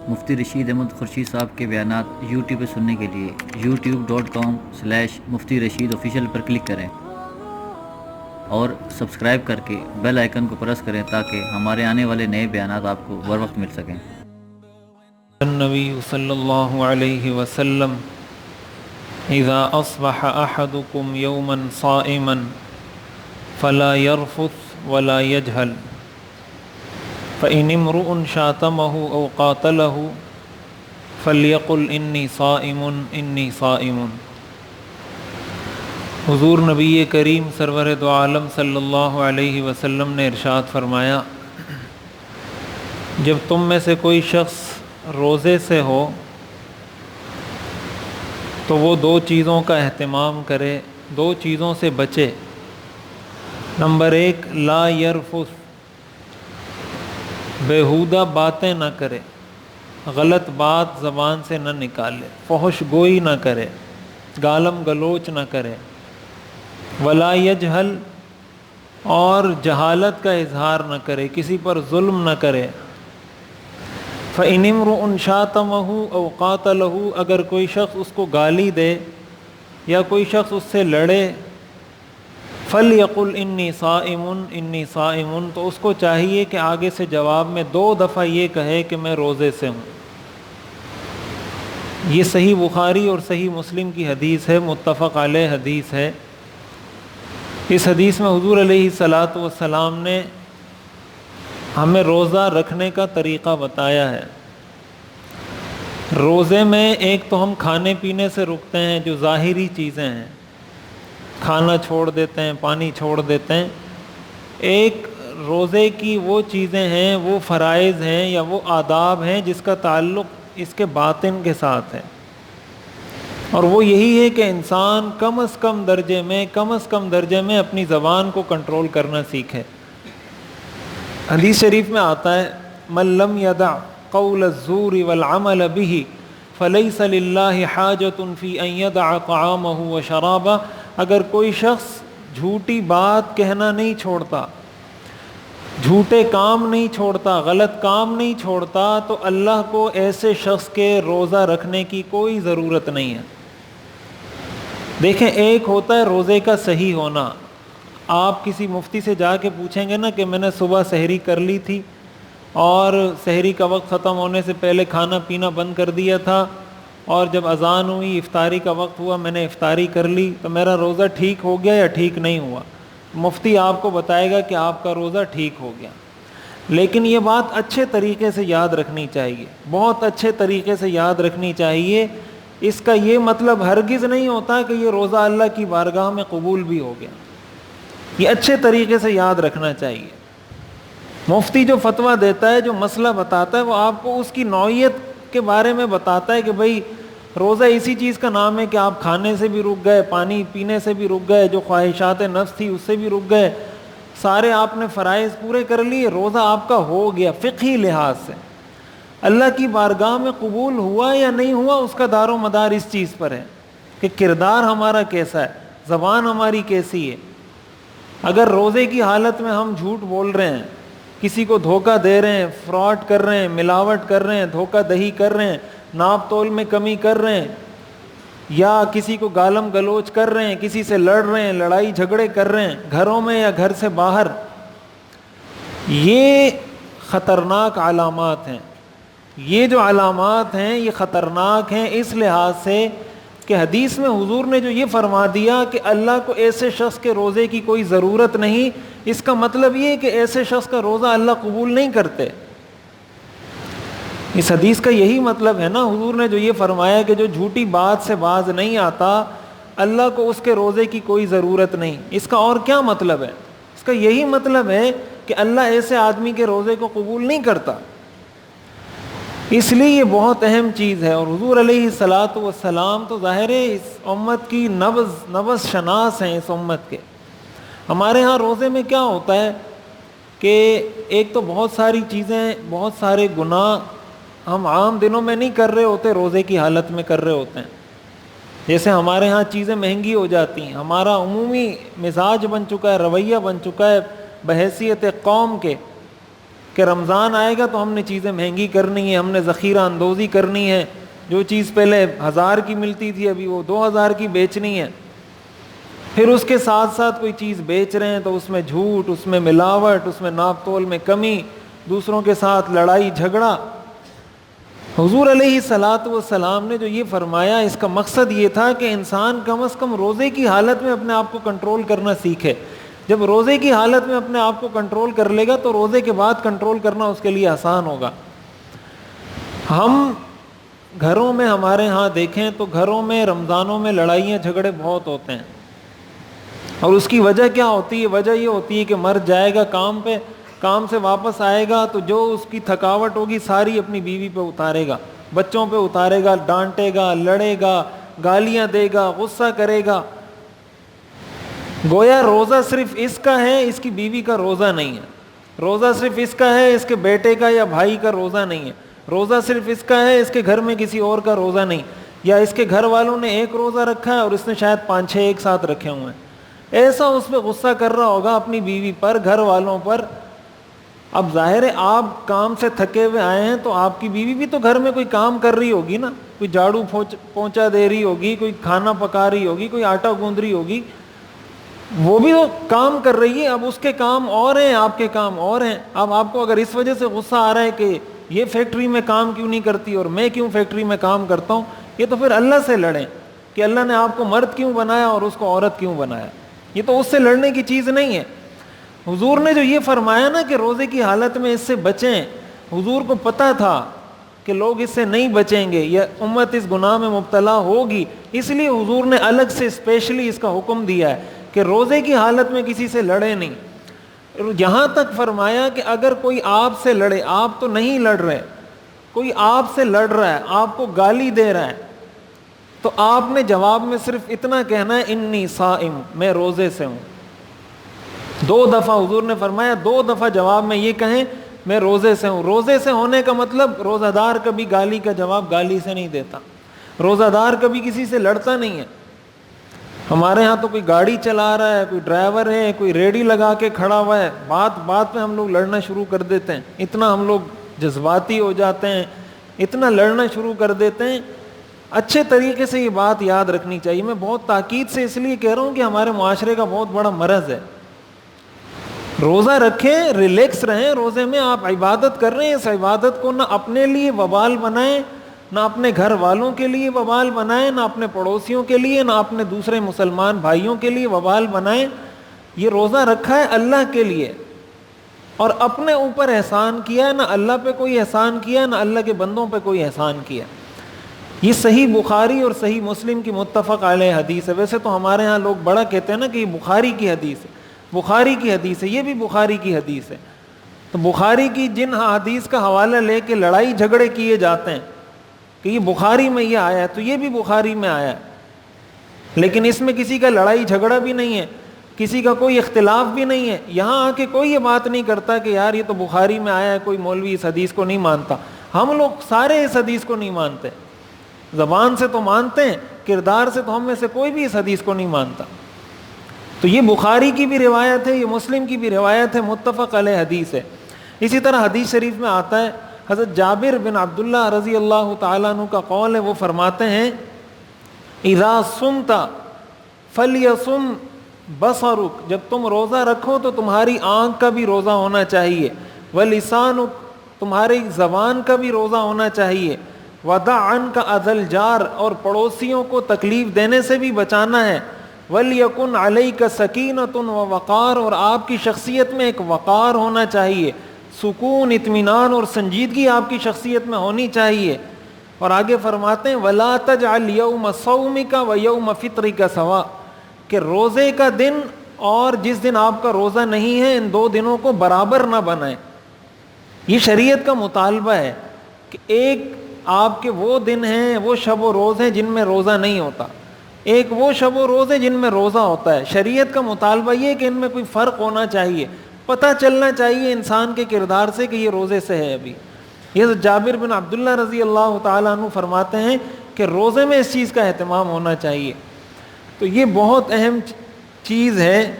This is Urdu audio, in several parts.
مفتی رشید احمد خورشید صاحب کے بیانات یوٹیوب پہ سننے کے لیے youtube.com/مفتی رشید آفیشیل پر کلک کریں اور سبسکرائب کر کے بیل آئیکن کو پریس کریں تاکہ ہمارے آنے والے نئے بیانات آپ کو بر وقت مل سکیں۔ النبی صلی اللہ علیہ وسلم اذا اصبح احدکم یوما صائما فلا يرفث ولا يجهل فإن امرؤ شاتمه أو قاتله فليقل إني صائم إني صائم۔ حضور نبی کریم سرور دو عالم صلی اللہ علیہ وسلم نے ارشاد فرمایا، جب تم میں سے کوئی شخص روزے سے ہو تو وہ دو چیزوں کا اہتمام کرے، دو چیزوں سے بچے۔ نمبر 1، لا یرفث، بیہودہ باتیں نہ کرے، غلط بات زبان سے نہ نکالے، فحش گوئی نہ کرے، گالم گلوچ نہ کرے، ولا یجہل، اور جہالت کا اظہار نہ کرے، کسی پر ظلم نہ کرے۔ فَإِنِ امْرُؤٌ شَاتَمَهُ أَوْ قَاتَلَهُ، اگر کوئی شخص اس کو گالی دے یا کوئی شخص اس سے لڑے، فَلْيَقُلْ إِنِّي صَائِمٌ إِنِّي صَائِمٌ، تو اس کو چاہیے کہ آگے سے جواب میں 2 دفعہ یہ کہے کہ میں روزے سے ہوں۔ یہ صحیح بخاری اور صحیح مسلم کی حدیث ہے، متفق علیہ حدیث ہے۔ اس حدیث میں حضور علیہ الصلاۃ والسلام نے ہمیں روزہ رکھنے کا طریقہ بتایا ہے۔ روزے میں ایک تو ہم کھانے پینے سے رکتے ہیں، جو ظاہری چیزیں ہیں، کھانا چھوڑ دیتے ہیں، پانی چھوڑ دیتے ہیں۔ ایک روزے کی وہ چیزیں ہیں، وہ فرائض ہیں یا وہ آداب ہیں جس کا تعلق اس کے باطن کے ساتھ ہے، اور وہ یہی ہے کہ انسان کم از کم درجے میں اپنی زبان کو کنٹرول کرنا سیکھے۔ حدیث شریف میں آتا ہے، من لم یدع قول الزور والعمل به فلیس للہ حاجۃ فی ان یدع طعامہ وشرابہ، اگر کوئی شخص جھوٹی بات کہنا نہیں چھوڑتا، جھوٹے کام نہیں چھوڑتا، غلط کام نہیں چھوڑتا، تو اللہ کو ایسے شخص کے روزہ رکھنے کی کوئی ضرورت نہیں ہے۔ دیکھیں، ایک ہوتا ہے روزے کا صحیح ہونا۔ آپ کسی مفتی سے جا کے پوچھیں گے نا کہ میں نے صبح سحری کر لی تھی اور سحری کا وقت ختم ہونے سے پہلے کھانا پینا بند کر دیا تھا، اور جب اذان ہوئی افطاری کا وقت ہوا میں نے افطاری کر لی، تو میرا روزہ ٹھیک ہو گیا یا ٹھیک نہیں ہوا؟ مفتی آپ کو بتائے گا کہ آپ کا روزہ ٹھیک ہو گیا۔ لیکن یہ بات اچھے طریقے سے یاد رکھنی چاہیے، بہت اچھے طریقے سے یاد رکھنی چاہیے۔ اس کا یہ مطلب ہرگز نہیں ہوتا کہ یہ روزہ اللہ کی بارگاہ میں قبول بھی ہو گیا۔ یہ اچھے طریقے سے یاد رکھنا چاہیے۔ مفتی جو فتویٰ دیتا ہے، جو مسئلہ بتاتا ہے، وہ آپ کو اس کی نوعیت کے بارے میں بتاتا ہے کہ بھئی روزہ اسی چیز کا نام ہے کہ آپ کھانے سے بھی رک گئے، پانی پینے سے بھی رک گئے، جو خواہشات نفس تھی اس سے بھی رک گئے، سارے آپ نے فرائض پورے کر لیے، روزہ آپ کا ہو گیا۔ فقہی لحاظ سے اللہ کی بارگاہ میں قبول ہوا یا نہیں ہوا، اس کا دار و مدار اس چیز پر ہے کہ کردار ہمارا کیسا ہے، زبان ہماری کیسی ہے۔ اگر روزے کی حالت میں ہم جھوٹ بول رہے ہیں، کسی کو دھوکہ دے رہے ہیں، فراڈ کر رہے ہیں، ملاوٹ کر رہے ہیں، دھوکہ دہی کر رہے ہیں، ناپ تول میں کمی کر رہے ہیں، یا کسی کو گالم گلوچ کر رہے ہیں، کسی سے لڑ رہے ہیں، لڑائی جھگڑے کر رہے ہیں گھروں میں یا گھر سے باہر، یہ خطرناک علامات ہیں۔ یہ جو علامات ہیں یہ خطرناک ہیں اس لحاظ سے کہ حدیث میں حضور نے جو یہ فرما دیا کہ اللہ کو ایسے شخص کے روزے کی کوئی ضرورت نہیں، اس کا مطلب یہ ہے کہ ایسے شخص کا روزہ اللہ قبول نہیں کرتے۔ اس حدیث کا یہی مطلب ہے نا، حضور نے جو یہ فرمایا کہ جو جھوٹی بات سے باز نہیں آتا، اللہ کو اس کے روزے کی کوئی ضرورت نہیں۔ اس کا اور کیا مطلب ہے؟ اس کا یہی مطلب ہے کہ اللہ ایسے آدمی کے روزے کو قبول نہیں کرتا۔ اس لیے یہ بہت اہم چیز ہے، اور حضور علیہ الصلاۃ والسلام تو ظاہر ہے اس امت کی نبض شناس ہیں اس امت کے۔ ہمارے ہاں روزے میں کیا ہوتا ہے کہ ایک تو بہت ساری چیزیں، بہت سارے گناہ ہم عام دنوں میں نہیں کر رہے ہوتے، روزے کی حالت میں کر رہے ہوتے ہیں۔ جیسے ہمارے ہاں چیزیں مہنگی ہو جاتی ہیں، ہمارا عمومی مزاج بن چکا ہے، رویہ بن چکا ہے بحیثیت قوم کے کہ رمضان آئے گا تو ہم نے چیزیں مہنگی کرنی ہے، ہم نے ذخیرہ اندوزی کرنی ہے، جو چیز پہلے 1000 کی ملتی تھی ابھی وہ 2000 کی بیچنی ہے. پھر اس کے ساتھ ساتھ کوئی چیز بیچ رہے ہیں تو اس میں جھوٹ، اس میں ملاوٹ، اس میں ناپ تول میں کمی، دوسروں کے ساتھ لڑائی جھگڑا. حضور علیہ الصلاۃ والسلام نے جو یہ فرمایا اس کا مقصد یہ تھا کہ انسان کم از کم روزے کی حالت میں اپنے آپ کو کنٹرول کرنا سیکھے. جب روزے کی حالت میں اپنے آپ کو کنٹرول کر لے گا تو روزے کے بعد کنٹرول کرنا اس کے لیے آسان ہوگا. ہم گھروں میں ہمارے ہاں دیکھیں تو گھروں میں رمضانوں میں لڑائیاں جھگڑے بہت ہوتے ہیں، اور اس کی وجہ کیا ہوتی ہے؟ وجہ یہ ہوتی ہے کہ مرد جائے گا کام پہ، کام سے واپس آئے گا تو جو اس کی تھکاوٹ ہوگی ساری اپنی بیوی پہ اتارے گا، بچوں پہ اتارے گا، ڈانٹے گا، لڑے گا، گالیاں دے گا، غصہ کرے گا. گویا روزہ صرف اس کا ہے، اس کی بیوی کا روزہ نہیں ہے. روزہ صرف اس کا ہے، اس کے بیٹے کا یا بھائی کا روزہ نہیں ہے. روزہ صرف اس کا ہے، اس کے گھر میں کسی اور کا روزہ نہیں. یا اس کے گھر والوں نے ایک روزہ رکھا ہے اور اس نے شاید 5-6 ایک ساتھ رکھے ہوئے ہیں. ایسا اس پہ غصہ کر رہا ہوگا اپنی بیوی پر، گھر والوں پر. اب ظاہر ہے آپ کام سے تھکے ہوئے آئے ہیں تو آپ کی بیوی بھی تو گھر میں کوئی کام کر رہی ہوگی نا، کوئی جھاڑو پونچھا دے رہی ہوگی، کوئی کھانا پکا رہی ہوگی، کوئی آٹا گوندھ رہی ہوگی، وہ بھی تو کام کر رہی ہے. اب اس کے کام اور ہیں، آپ کے کام اور ہیں. اب آپ کو اگر اس وجہ سے غصہ آ رہا ہے کہ یہ فیکٹری میں کام کیوں نہیں کرتی اور میں کیوں فیکٹری میں کام کرتا ہوں، یہ تو پھر اللہ سے لڑیں کہ اللہ نے آپ کو مرد کیوں بنایا اور اس کو عورت کیوں بنایا. یہ تو اس سے لڑنے کی چیز نہیں ہے. حضور نے جو یہ فرمایا نا کہ روزے کی حالت میں اس سے بچیں، حضور کو پتہ تھا کہ لوگ اس سے نہیں بچیں گے، یہ امت اس گناہ میں مبتلا ہوگی، اس لیے حضور نے الگ سے اسپیشلی اس کا حکم دیا ہے کہ روزے کی حالت میں کسی سے لڑے نہیں. یہاں تک فرمایا کہ اگر کوئی آپ سے لڑے، آپ تو نہیں لڑ رہے، کوئی آپ سے لڑ رہا ہے، آپ کو گالی دے رہا ہے، تو آپ نے جواب میں صرف اتنا کہنا ہے انی صائم، میں روزے سے ہوں. 2 دفعہ حضور نے فرمایا، 2 دفعہ جواب میں یہ کہیں میں روزے سے ہوں. روزے سے ہونے کا مطلب روزہ دار کبھی گالی کا جواب گالی سے نہیں دیتا، روزہ دار کبھی کسی سے لڑتا نہیں ہے. ہمارے ہاں تو کوئی گاڑی چلا رہا ہے، کوئی ڈرائیور ہے، کوئی ریڈی لگا کے کھڑا ہوا ہے، بات پہ ہم لوگ لڑنا شروع کر دیتے ہیں. اتنا ہم لوگ جذباتی ہو جاتے ہیں، اتنا لڑنا شروع کر دیتے ہیں. اچھے طریقے سے یہ بات یاد رکھنی چاہیے. میں بہت تاکید سے اس لیے کہہ رہا ہوں کہ ہمارے معاشرے کا بہت بڑا مرض ہے. روزہ رکھیں، ریلیکس رہیں. روزے میں آپ عبادت کر رہے ہیں، اس عبادت کو نہ اپنے لیے وبال بنائیں، نہ اپنے گھر والوں کے لیے وبال بنائیں، نہ اپنے پڑوسیوں کے لیے، نہ اپنے دوسرے مسلمان بھائیوں کے لیے وبال بنائیں. یہ روزہ رکھا ہے اللہ کے لیے، اور اپنے اوپر احسان کیا ہے، نہ اللہ پہ کوئی احسان کیا، نہ اللہ کے بندوں پہ کوئی احسان کیا. یہ صحیح بخاری اور صحیح مسلم کی متفق علیہ حدیث ہے. ویسے تو ہمارے ہاں لوگ بڑا کہتے ہیں نا کہ یہ بخاری کی حدیث ہے، بخاری کی حدیث ہے، یہ بھی بخاری کی حدیث ہے. تو بخاری کی جن حدیث کا حوالہ لے کے لڑائی جھگڑے کیے جاتے ہیں کہ یہ بخاری میں یہ آیا ہے، تو یہ بھی بخاری میں آیا ہے، لیکن اس میں کسی کا لڑائی جھگڑا بھی نہیں ہے، کسی کا کوئی اختلاف بھی نہیں ہے. یہاں آ کے کوئی یہ بات نہیں کرتا کہ یار یہ تو بخاری میں آیا ہے، کوئی مولوی اس حدیث کو نہیں مانتا. ہم لوگ سارے اس حدیث کو نہیں مانتے، زبان سے تو مانتے ہیں، کردار سے تو ہم میں سے کوئی بھی اس حدیث کو نہیں مانتا. تو یہ بخاری کی بھی روایت ہے، یہ مسلم کی بھی روایت ہے، متفق علیہ حدیث ہے. اسی طرح حدیث شریف میں آتا ہے، حضرت جابر بن عبداللہ رضی اللہ تعالیٰ عنہ کا قول ہے، وہ فرماتے ہیں اذا صمت فلیصم بصرک، جب تم روزہ رکھو تو تمہاری آنکھ کا بھی روزہ ہونا چاہیے، ولسانک، تمہاری زبان کا بھی روزہ ہونا چاہیے، ودع عنک اذی الجار، اور پڑوسیوں کو تکلیف دینے سے بھی بچانا ہے، ولیکن علیک سکینۃ ووقار، اور آپ کی شخصیت میں ایک وقار ہونا چاہیے، سکون، اطمینان اور سنجیدگی آپ کی شخصیت میں ہونی چاہیے. اور آگے فرماتے ہیں ولا تجعل یوم صومک و یوم فطرک سوا، کہ روزے کا دن اور جس دن آپ کا روزہ نہیں ہے ان 2 دنوں کو برابر نہ بنائیں. یہ شریعت کا مطالبہ ہے کہ ایک آپ کے وہ دن ہیں، وہ شب و روز ہیں جن میں روزہ نہیں ہوتا، ایک وہ شب و روز ہے جن میں روزہ ہوتا ہے. شریعت کا مطالبہ یہ کہ ان میں کوئی فرق ہونا چاہیے، پتہ چلنا چاہیے انسان کے کردار سے کہ یہ روزے سے ہے. ابھی یہ جابر بن عبداللہ رضی اللہ تعالیٰ عنہ فرماتے ہیں کہ روزے میں اس چیز کا اہتمام ہونا چاہیے. تو یہ بہت اہم چیز ہے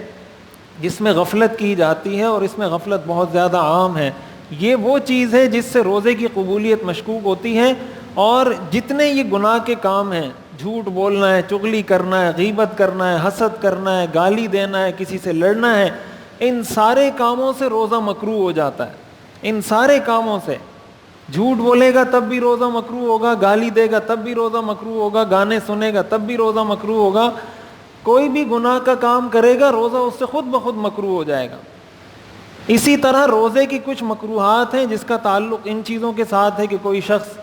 جس میں غفلت کی جاتی ہے، اور اس میں غفلت بہت زیادہ عام ہے. یہ وہ چیز ہے جس سے روزے کی قبولیت مشکوک ہوتی ہے. اور جتنے یہ گناہ کے کام ہیں، جھوٹ بولنا ہے، چغلی کرنا ہے، غیبت کرنا ہے، حسد کرنا ہے، گالی دینا ہے، کسی سے لڑنا ہے، ان سارے کاموں سے روزہ مکروہ ہو جاتا ہے. ان سارے کاموں سے جھوٹ بولے گا تب بھی روزہ مکروہ ہوگا، گالی دے گا تب بھی روزہ مکروہ ہوگا، گانے سنے گا تب بھی روزہ مکروہ ہوگا. کوئی بھی گناہ کا کام کرے گا روزہ اس سے خود بخود مکروہ ہو جائے گا. اسی طرح روزے کی کچھ مکروہات ہیں جس کا تعلق ان چیزوں کے ساتھ ہے کہ کوئی شخص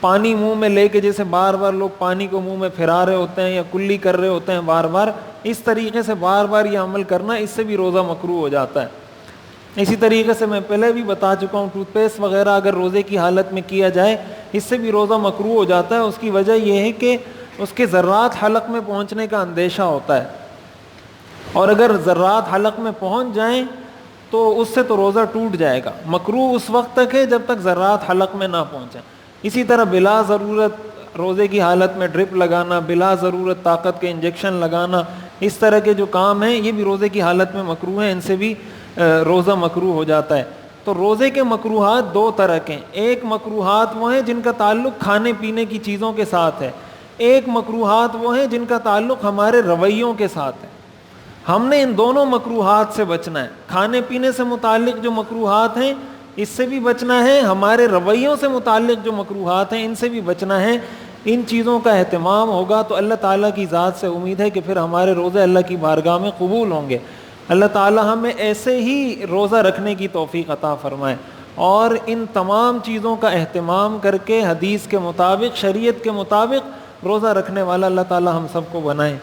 پانی منہ میں لے کے، جیسے بار بار لوگ پانی کو منہ میں پھرا رہے ہوتے ہیں یا کلی کر رہے ہوتے ہیں بار بار، اس طریقے سے بار بار یہ عمل کرنا، اس سے بھی روزہ مکروہ ہو جاتا ہے. اسی طریقے سے میں پہلے بھی بتا چکا ہوں، ٹوتھ پیسٹ وغیرہ اگر روزے کی حالت میں کیا جائے اس سے بھی روزہ مکروہ ہو جاتا ہے. اس کی وجہ یہ ہے کہ اس کے ذرات حلق میں پہنچنے کا اندیشہ ہوتا ہے، اور اگر ذرات حلق میں پہنچ جائیں تو اس سے تو روزہ ٹوٹ جائے گا. مکروہ اس وقت تک ہے جب تک ذرات حلق میں نہ پہنچیں. اسی طرح بلا ضرورت روزے کی حالت میں ڈرپ لگانا، بلا ضرورت طاقت کے انجیکشن لگانا، اس طرح کے جو کام ہیں یہ بھی روزے کی حالت میں مکروہ ہیں، ان سے بھی روزہ مکروہ ہو جاتا ہے. تو روزے کے مکروہات دو طرح کے ہیں. ایک مکروہات وہ ہیں جن کا تعلق کھانے پینے کی چیزوں کے ساتھ ہے، ایک مکروہات وہ ہیں جن کا تعلق ہمارے رویوں کے ساتھ ہے. ہم نے ان دونوں مکروہات سے بچنا ہے. کھانے پینے سے متعلق جو مکروہات ہیں اس سے بھی بچنا ہے، ہمارے رویوں سے متعلق جو مکروہات ہیں ان سے بھی بچنا ہے. ان چیزوں کا اہتمام ہوگا تو اللہ تعالیٰ کی ذات سے امید ہے کہ پھر ہمارے روزے اللہ کی بارگاہ میں قبول ہوں گے. اللہ تعالیٰ ہمیں ایسے ہی روزہ رکھنے کی توفیق عطا فرمائے، اور ان تمام چیزوں کا اہتمام کر کے حدیث کے مطابق، شریعت کے مطابق روزہ رکھنے والا اللہ تعالیٰ ہم سب کو بنائے.